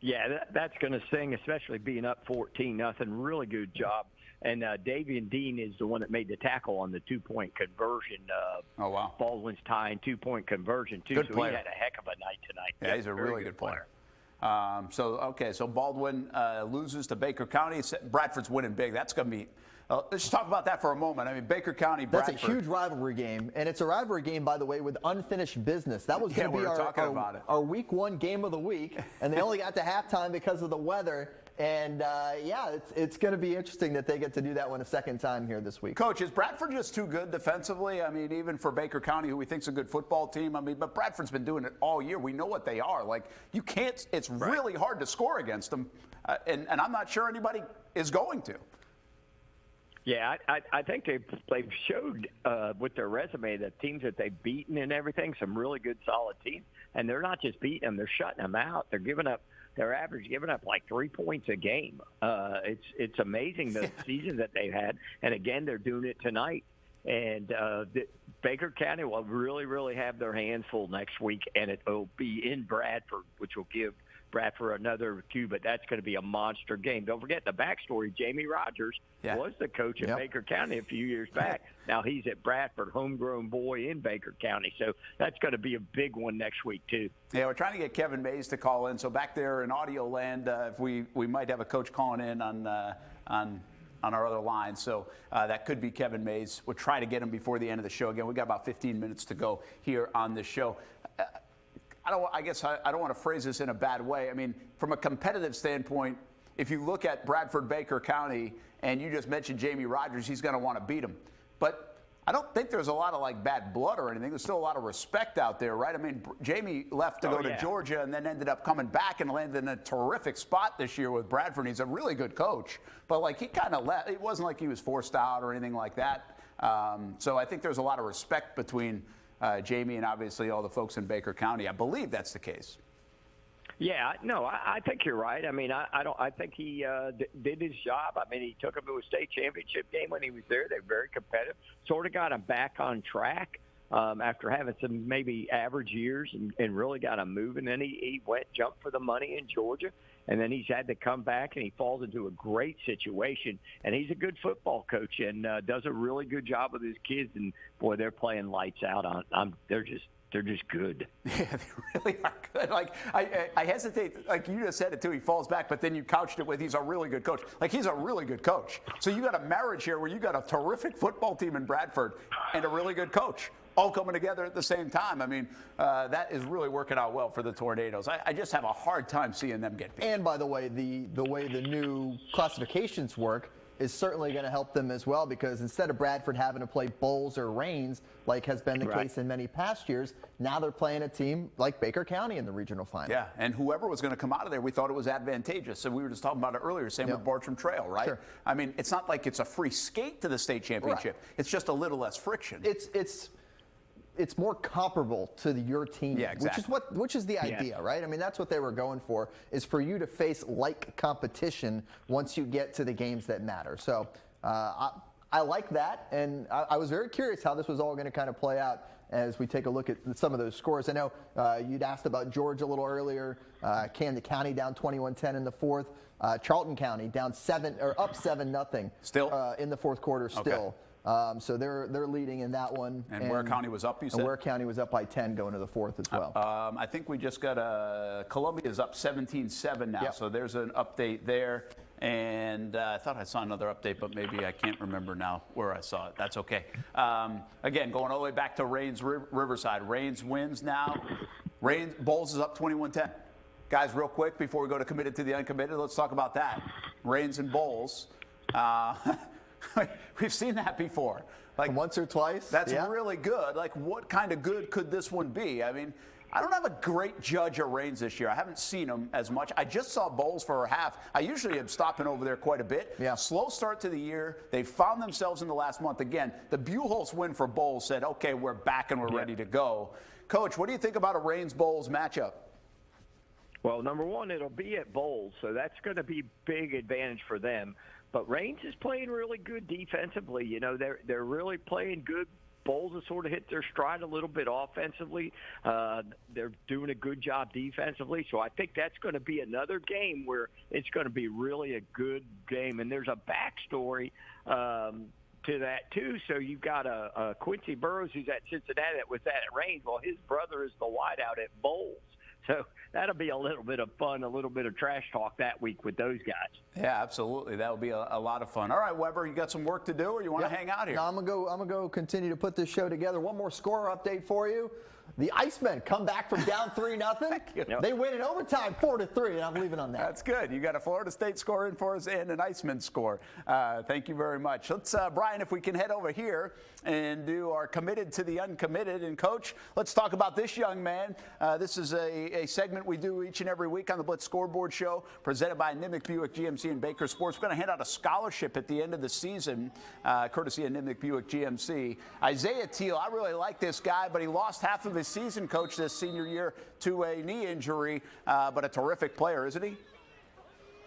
Yeah, that's going to sting, especially being up 14-0. Really good job. And Davian Dean is the one that made the tackle on the 2-point conversion. Oh, wow. Baldwin's tying 2-point conversion, too. Good so player. he had a heck of a night tonight. Yeah, he's a really good player. So Baldwin loses to Baker County. Bradford's winning big. That's going to be let's just talk about that for a moment. I mean, Baker County, Bradford. That's a huge rivalry game, and it's a rivalry game, by the way, with unfinished business. That was going to be our week 1 game of the week, and they only got to halftime because of the weather. And, yeah, it's going to be interesting that they get to do that one a second time here this week. Coach, is Bradford just too good defensively? I mean, even for Baker County, who we think's a good football team. I mean, but Bradford's been doing it all year. We know what they are. Like, you can't – it's really hard to score against them, and I'm not sure anybody is going to. Yeah, I think they've showed with their resume the teams that they've beaten and everything, some really good, solid teams. And they're not just beating them; they're shutting them out. They're giving up. Their average giving up like 3 points a game. It's amazing the season that they've had. And again, they're doing it tonight. And Baker County will really, really have their hands full next week, and it will be in Bradford, which will give Bradford another cue, but that's going to be a monster game. Don't forget the backstory. Jamie Rogers was the coach at Baker County a few years back. Now he's at Bradford, homegrown boy in Baker County. So that's going to be a big one next week, too. Yeah, we're trying to get Kevin Mays to call in. So back there in audio land, if we might have a coach calling in on our other line. So that could be Kevin Mays. We'll try to get him before the end of the show. Again, we got about 15 minutes to go here on the show. I don't want to phrase this in a bad way. I mean, from a competitive standpoint, if you look at Bradford, Baker County, and you just mentioned Jamie Rogers, he's going to want to beat him. But I don't think there's a lot of like bad blood or anything. There's still a lot of respect out there, right? I mean, Jamie left to go to Georgia and then ended up coming back and landed in a terrific spot this year with Bradford. He's a really good coach, but like he kind of left. It wasn't like he was forced out or anything like that. So I think there's a lot of respect between Jamie and obviously all the folks in Baker County. I believe that's the case. Yeah, no, I think you're right. I mean, I think he did his job. I mean, he took them to a state championship game when he was there. They're very competitive. Sort of got him back on track after having some maybe average years and really got him moving. Then he jumped for the money in Georgia, and then he's had to come back, and he falls into a great situation. And he's a good football coach and does a really good job with his kids. And, boy, they're playing lights out. They're just good. Yeah, they really are good. Like, I hesitate, like you just said it too, he falls back, but then you couched it with he's a really good coach. Like, he's a really good coach. So you got a marriage here where you got a terrific football team in Bradford and a really good coach all coming together at the same time. I mean, that is really working out well for the Tornadoes. I just have a hard time seeing them get beat. And by the way, the way the new classifications work is certainly going to help them as well, because instead of Bradford having to play Bowles or Rains, like has been the case in many past years, now they're playing a team like Baker County in the regional final. Yeah, and whoever was going to come out of there, we thought it was advantageous. So we were just talking about it earlier, same with Bartram Trail, right? Sure. I mean, it's not like it's a free skate to the state championship. Right. It's just a little less friction. It's more comparable to your team, exactly. which is the idea, right? I mean, that's what they were going for, is for you to face like competition once you get to the games that matter. So I like that, and I was very curious how this was all going to kind of play out as we take a look at some of those scores. I know you'd asked about Georgia a little earlier. Camden County down 21-10 in the fourth. Charlton County down up 7-0 still in the fourth quarter still. Okay. So they're leading in that one. And Ware County was up, you said? And Ware County was up by 10 going to the fourth as well. I think we just got Columbia is up 17-7 now, so there's an update there. And I thought I saw another update, but maybe I can't remember now where I saw it. That's okay. Again, going all the way back to Rains Riverside. Rains wins now. Bowles is up 21-10. Guys, real quick, before we go to committed to the uncommitted, let's talk about that. Rains and Bowles. We've seen that before. Like once or twice. That's really good. Like, what kind of good could this one be? I mean, I don't have a great judge of Raines this year. I haven't seen him as much. I just saw Bowles for a half. I usually am stopping over there quite a bit. Yeah. Slow start to the year. They found themselves in the last month. Again, the Buchholz win for Bowles said, okay, we're back and we're ready to go. Coach, what do you think about a Raines-Bowles matchup? Well, number one, it'll be at Bowles, so that's going to be a big advantage for them. But Raines is playing really good defensively. You know, they're really playing good. Bowles has sort of hit their stride a little bit offensively. They're doing a good job defensively. So I think that's going to be another game where it's going to be really a good game. And there's a backstory to that, too. So you've got a Quincy Burrows, who's at Cincinnati, that was at Raines. Well, his brother is the wideout at Bowles. So that'll be a little bit of fun, a little bit of trash talk that week with those guys. Yeah, absolutely. That'll be a lot of fun. All right, Weber, you got some work to do, or you want to hang out here? No, I'm gonna go continue to put this show together. One more score update for you. The Icemen come back from down 3-0. They win in overtime 4-3, and I'm leaving on that. That's good. You got a Florida State score in for us and an Iceman score. Thank you very much. Let's, Brian, if we can head over here and do our committed to the uncommitted. And, Coach, let's talk about this young man. This is a segment we do each and every week on the Blitz Scoreboard Show, presented by Nimnick Buick GMC and Baker Sports. We're going to hand out a scholarship at the end of the season, courtesy of Nimnick Buick GMC. Isaiah Teal, I really like this guy, but he lost half of his season, Coach, this senior year to a knee injury, but a terrific player, isn't he?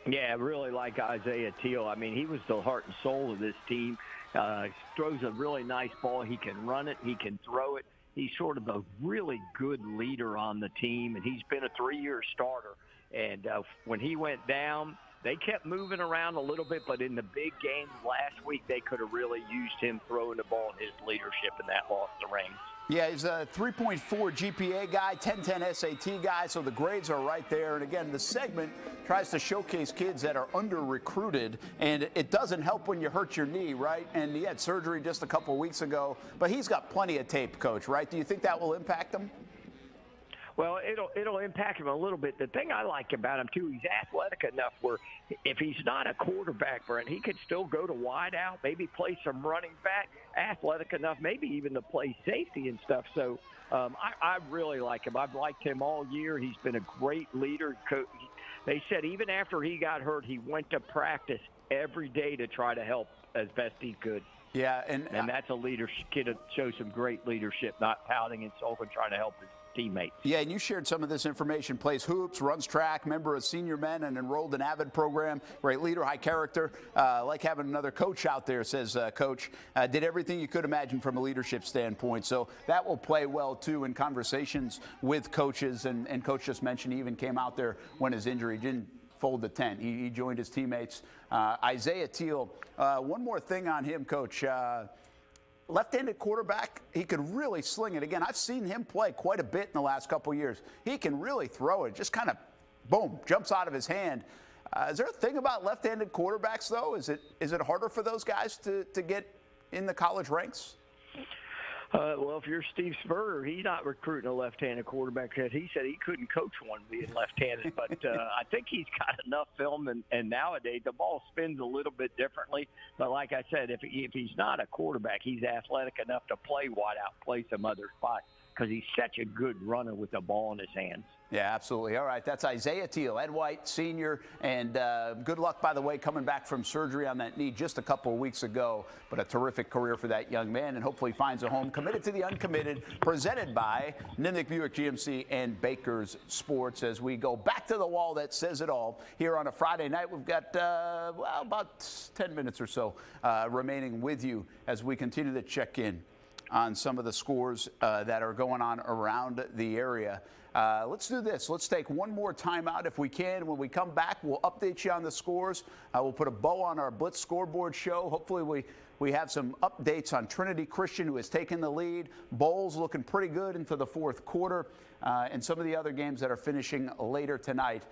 Yeah, I really like Isaiah Teal. I mean, he was the heart and soul of this team. Throws a really nice ball. He can run it. He can throw it. He's sort of a really good leader on the team, and he's been a 3-year starter. And when he went down, they kept moving around a little bit, but in the big games last week, they could have really used him throwing the ball and his leadership, and that lost the Raines. Yeah, he's a 3.4 GPA guy, 10-10 SAT guy, so the grades are right there. And again, the segment tries to showcase kids that are under-recruited, and it doesn't help when you hurt your knee, right? And he had surgery just a couple weeks ago, but he's got plenty of tape, Coach, right? Do you think that will impact him? Well, it'll impact him a little bit. The thing I like about him, too, he's athletic enough where if he's not a quarterback, Brent, he could still go to wide out, maybe play some running back, athletic enough, maybe even to play safety and stuff. So I really like him. I've liked him all year. He's been a great leader. They said even after he got hurt, he went to practice every day to try to help as best he could. Yeah, and that's a leader kid that shows some great leadership, not pouting and sulking, trying to help his teammates. Yeah, and you shared some of this information. Plays hoops, runs track, member of Senior Men, and enrolled in AVID program. Great leader, high character. Like having another coach out there, says Coach. Did everything you could imagine from a leadership standpoint. So that will play well, too, in conversations with coaches. And Coach just mentioned he even came out there when his injury didn't fold the tent. He joined his teammates. Isaiah Teal, one more thing on him, Coach. Left-handed quarterback, he could really sling it. Again, I've seen him play quite a bit in the last couple of years. He can really throw it, just kind of, boom, jumps out of his hand. Is there a thing about left-handed quarterbacks, though? Is it harder for those guys to get in the college ranks? Well, if you're Steve Spurrier, he's not recruiting a left-handed quarterback because he said he couldn't coach one being left-handed. But I think he's got enough film, and nowadays the ball spins a little bit differently. But like I said, if he's not a quarterback, he's athletic enough to play wide out, play some other spots because he's such a good runner with the ball in his hands. Yeah, absolutely. All right, that's Isaiah Teal, Ed White, senior, and good luck, by the way, coming back from surgery on that knee just a couple of weeks ago, but a terrific career for that young man, and hopefully finds a home. Committed to the uncommitted, presented by Nimnick Buick GMC and Baker's Sports. As we go back to the wall that says it all here on a Friday night, we've got about 10 minutes or so remaining with you as we continue to check in on some of the scores that are going on around the area. Let's do this. Let's take one more timeout if we can. When we come back, we'll update you on the scores. We'll put a bow on our Blitz Scoreboard show. Hopefully we have some updates on Trinity Christian, who has taken the lead. Bowles looking pretty good into the fourth quarter. And some of the other games that are finishing later tonight.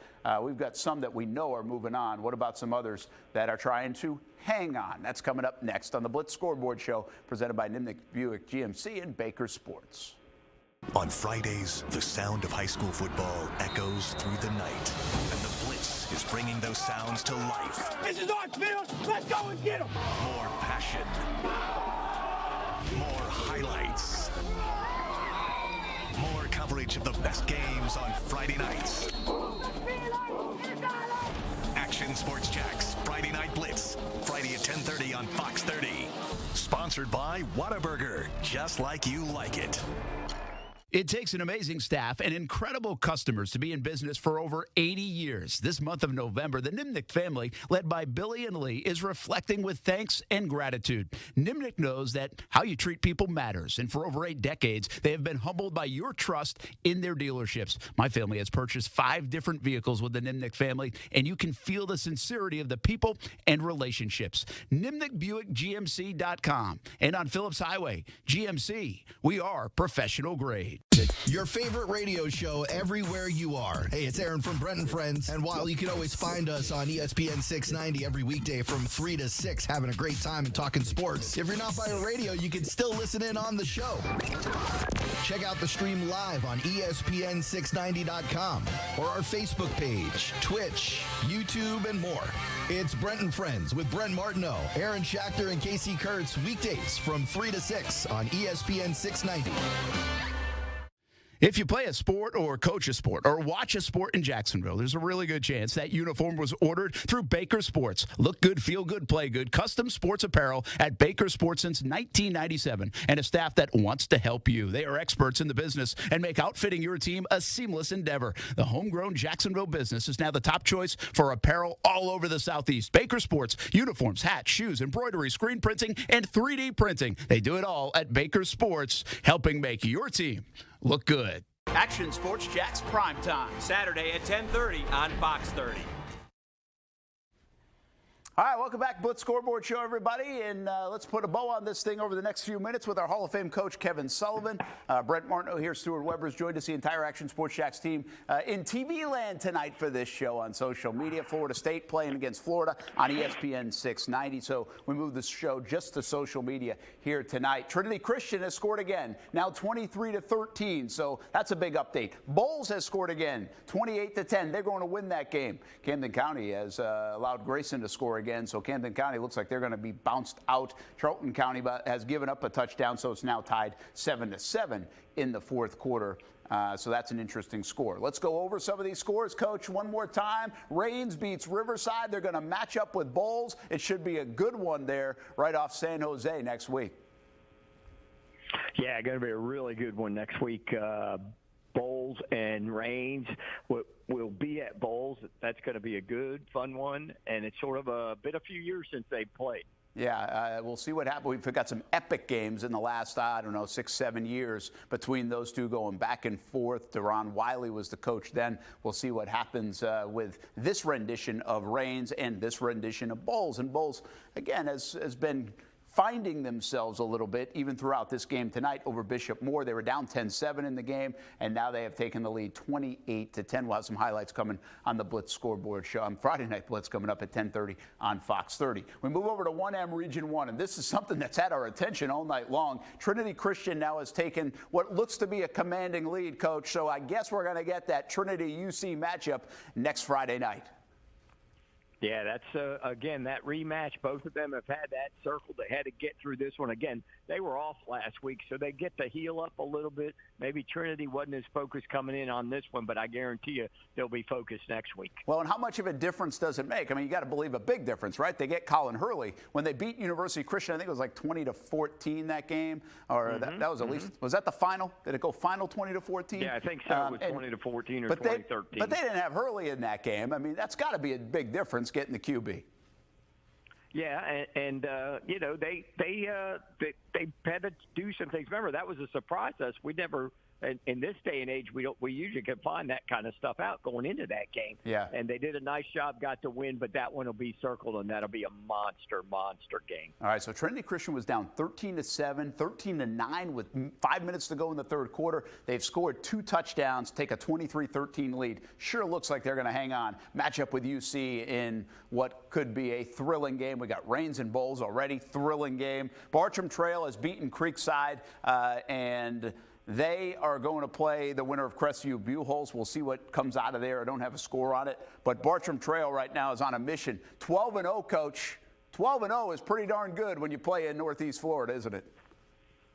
We've got some that we know are moving on. What about some others that are trying to hang on? That's coming up next on the Blitz Scoreboard show, presented by Nimnick Buick GMC and Baker Sports. On Fridays, the sound of high school football echoes through the night, and the Blitz is bringing those sounds to life. This is our field. Let's go and get them. More passion, more highlights, more coverage of the best games on Friday nights. Action Sports Jacks Friday Night Blitz, Friday at 10:30 on Fox 30. Sponsored by Whataburger, just like you like it. It takes an amazing staff and incredible customers to be in business for over 80 years. This month of November, the Nimnick family, led by Billy and Lee, is reflecting with thanks and gratitude. Nimnick knows that how you treat people matters, and for over 8 decades, they have been humbled by your trust in their dealerships. My family has purchased 5 different vehicles with the Nimnick family, and you can feel the sincerity of the people and relationships. NimnickBuickGMC.com and on Phillips Highway. GMC, we are professional grade. Your favorite radio show everywhere you are. Hey, it's Aaron from Brent and Friends. And while you can always find us on ESPN 690 every weekday from 3 to 6, having a great time and talking sports, if you're not by a radio, you can still listen in on the show. Check out the stream live on ESPN690.com or our Facebook page, Twitch, YouTube, and more. It's Brent and Friends with Brent Martineau, Aaron Schachter, and Casey Kurtz, weekdays from 3 to 6 on ESPN 690. If you play a sport or coach a sport or watch a sport in Jacksonville, there's a really good chance that uniform was ordered through Baker Sports. Look good, feel good, play good. Custom sports apparel at Baker Sports since 1997, and a staff that wants to help you. They are experts in the business and make outfitting your team a seamless endeavor. The homegrown Jacksonville business is now the top choice for apparel all over the Southeast. Baker Sports, uniforms, hats, shoes, embroidery, screen printing, and 3D printing. They do it all at Baker Sports, helping make your team look good. Action Sports Jacks Prime Time, Saturday at 10:30 on Fox 30. All right, welcome back, Blitz Scoreboard Show, everybody, and let's put a bow on this thing over the next few minutes with our Hall of Fame coach, Kevin Sullivan. Brent Martineau here, Stuart Weber's joined us, the entire Action Sports Jacks team in TV land tonight for this show on social media. Florida State playing against Florida on ESPN 690, so we moved this show just to social media here tonight. Trinity Christian has scored again, now 23-13, so that's a big update. Bowles has scored again, 28-10. They're going to win that game. Camden County has allowed Grayson to score again, so Camden County looks like they're going to be bounced out. Charlton County has given up a touchdown, so it's now tied 7-7 in the fourth quarter. So that's an interesting score. Let's go over some of these scores, Coach, one more time. Rains beats Riverside. They're going to match up with Bowles. It should be a good one there right off San Jose next week. Yeah, going to be a really good one next week. Bowles and Rains will be at Bowles. That's going to be a good, fun one, and it's sort of a few years since they played. Yeah, we'll see what happens. We've got some epic games in the last, 6-7 years between those two going back and forth. Deron Wiley was the coach then. We'll see what happens with this rendition of Rains and this rendition of Bowles. And Bowles, again, has been finding themselves a little bit even throughout this game tonight over Bishop Moore. They were down 10-7 in the game, and now they have taken the lead 28-10. We'll have some highlights coming on the Blitz Scoreboard show. On Friday Night Blitz coming up at 10:30 on Fox 30. We move over to 1M Region 1, and this is something that's had our attention all night long. Trinity Christian now has taken what looks to be a commanding lead, Coach, so I guess we're going to get that Trinity-UC matchup next Friday night. Yeah, that's, again, that rematch. Both of them have had that circle. They had to get through this one. Again, they were off last week, so they get to heal up a little bit. Maybe Trinity wasn't as focused coming in on this one, but I guarantee you they'll be focused next week. Well, and how much of a difference does it make? I mean, you got to believe a big difference, right? They get Colin Hurley. When they beat University Christian, I think it was like 20-14 that game, or that was at least, was that the final? Did it go final 20-14? Yeah, I think so. It was 20-14 or 20-13. But they didn't have Hurley in that game. I mean, that's got to be a big difference getting the QB. Yeah, and you know, they had to do some things. Remember, that was a surprise to us. We never, in this day and age, we usually can find that kind of stuff out going into that game. Yeah. And they did a nice job, got to win, but that one will be circled, and that'll be a monster game. All right, so Trinity Christian was down 13-7, 13-9 with 5 minutes to go in the third quarter. They've scored 2 touchdowns, take a 23-13 lead. Sure looks like they're going to hang on. Match up with UC in what could be a thrilling game. We got Rains and Bowles already, thrilling game. Bartram Trail has beaten Creekside, and they are going to play the winner of Crestview Buchholz. We'll see what comes out of there. I don't have a score on it. But Bartram Trail right now is on a mission. 12-0, Coach. 12-0 is pretty darn good when you play in Northeast Florida, isn't it?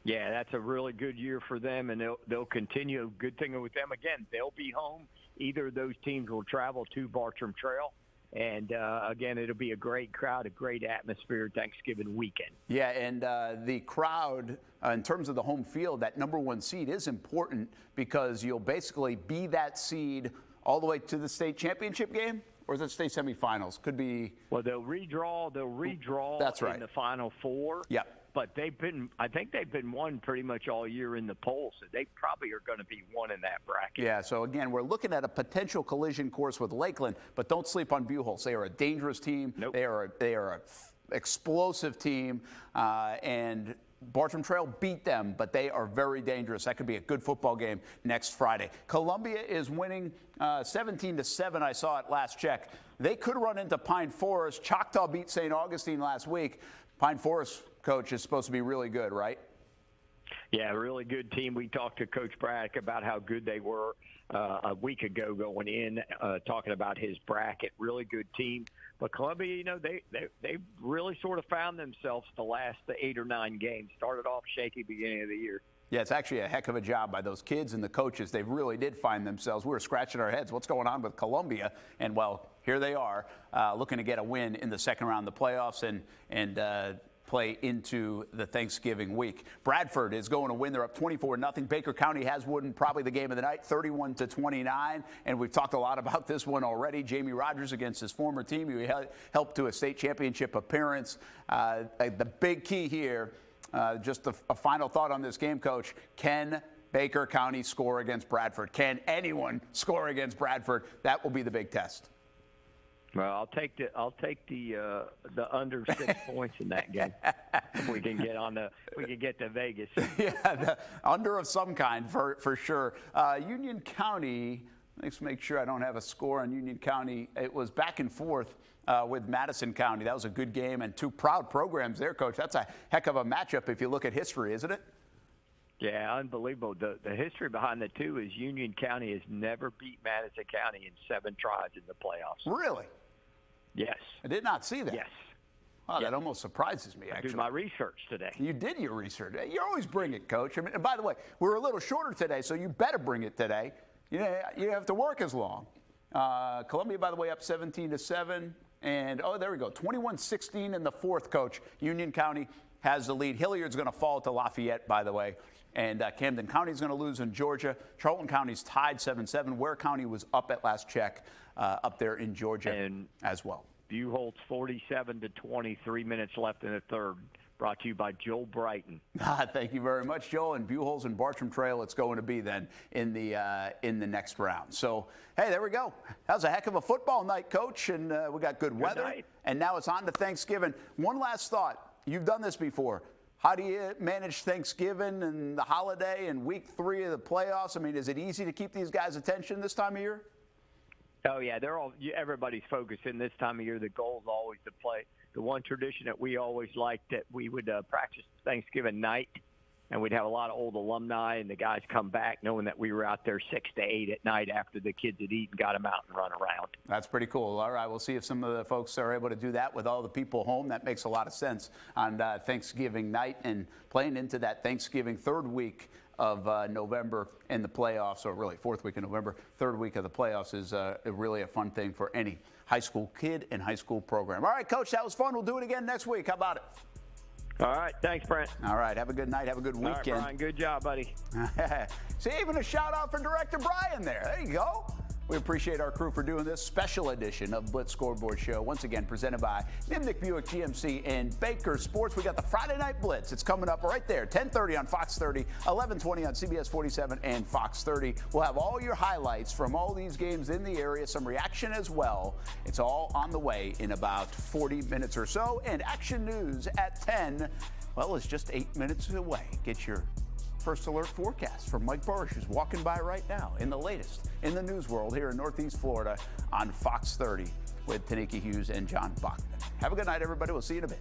Yeah, that's a really good year for them, and they'll continue. Good thing with them, again, they'll be home. Either of those teams will travel to Bartram Trail. And, again, it'll be a great crowd, a great atmosphere Thanksgiving weekend. Yeah, and the crowd, in terms of the home field, that number 1 seed is important because you'll basically be that seed all the way to the state championship game, or is it state semifinals? Could be. Well, they'll redraw That's right. in the Final Four. Yeah. But I think they've been one pretty much all year in the polls, so they probably are going to be one in that bracket. Yeah, so again, we're looking at a potential collision course with Lakeland, but don't sleep on Buchholz. They are a dangerous team. Nope. They are a explosive team, and Bartram Trail beat them, but they are very dangerous. That could be a good football game next Friday. Columbia is winning 17-7. I saw it last check. They could run into Pine Forest. Choctaw beat St. Augustine last week. Pine Forest, coach, is supposed to be really good, right? Yeah, a really good team. We talked to Coach Braddock about how good they were a week ago going in, talking about his bracket. Really good team. But Columbia, they really sort of found themselves the last 8 or 9 games. Started off shaky beginning of the year. Yeah, it's actually a heck of a job by those kids and the coaches. They really did find themselves. We were scratching our heads. What's going on with Columbia? And, well, here they are looking to get a win in the second round of the playoffs and play into the Thanksgiving week. Bradford is going to win. They're up 24-0. Baker County has won probably the game of the night, 31-29. And we've talked a lot about this one already. Jamie Rogers against his former team, who helped to a state championship appearance. The big key here, just a final thought on this game, Coach. Can Baker County score against Bradford? Can anyone score against Bradford? That will be the big test. Well, I'll take the under 6 points in that game. If we can get to Vegas. Yeah, the under of some kind for sure. Union County. Let's make sure I don't have a score on Union County. It was back and forth with Madison County. That was a good game, and 2 proud programs there, Coach. That's a heck of a matchup if you look at history, isn't it? Yeah, unbelievable. The history behind the two is Union County has never beat Madison County in 7 tries in the playoffs. Really? Yes. I did not see that. Yes. Wow, that almost surprises me, actually. I did my research today. You did your research. You always bring it, Coach. I mean, and by the way, we're a little shorter today, so you better bring it today. You have to work as long. Columbia, by the way, up 17-7. And, there we go, 21-16 in the fourth, Coach. Union County has the lead. Hilliard's going to fall to Lafayette, by the way. And Camden County's going to lose in Georgia. Charlton County's tied 7-7. Ware County was up at last check up there in Georgia as well. Buchholz 47-20, 3 minutes left in the third. Brought to you by Joel Brighton. Thank you very much, Joel. And Buchholz and Bartram Trail, it's going to be then in the next round. So, hey, there we go. That was a heck of a football night, Coach, and we got good weather. Night. And now it's on to Thanksgiving. One last thought. You've done this before. How do you manage Thanksgiving and the holiday and week 3 of the playoffs? I mean, is it easy to keep these guys' attention this time of year? Oh, yeah. Everybody's focusing this time of year. The goal is always to play. The one tradition that we always liked, that we would practice Thanksgiving night, and we'd have a lot of old alumni, and the guys come back knowing that we were out there 6 to 8 at night after the kids had eaten, got them out and run around. That's pretty cool. All right, we'll see if some of the folks are able to do that with all the people home. That makes a lot of sense on Thanksgiving night and playing into that Thanksgiving third week of November in the playoffs, or really fourth week of November, third week of the playoffs is really a fun thing for any high school kid and high school program. All right, Coach, that was fun. We'll do it again next week. How about it? All right. Thanks, Brent. All right. Have a good night. Have a good weekend. All right, Brian. Good job, buddy. See, even a shout out for Director Brian there. There you go. We appreciate our crew for doing this special edition of Blitz Scoreboard Show. Once again, presented by Nimnick Buick GMC and Baker Sports. We got the Friday Night Blitz. It's coming up right there, 10:30 on Fox 30, 11:20 on CBS 47 and Fox 30. We'll have all your highlights from all these games in the area, some reaction as well. It's all on the way in about 40 minutes or so. And Action News at 10, well, it's just 8 minutes away. Get your First Alert forecast from Mike Burrish, who's walking by right now in the latest in the news world here in Northeast Florida on Fox 30 with Tanika Hughes and John Bachman. Have a good night, everybody. We'll see you in a bit.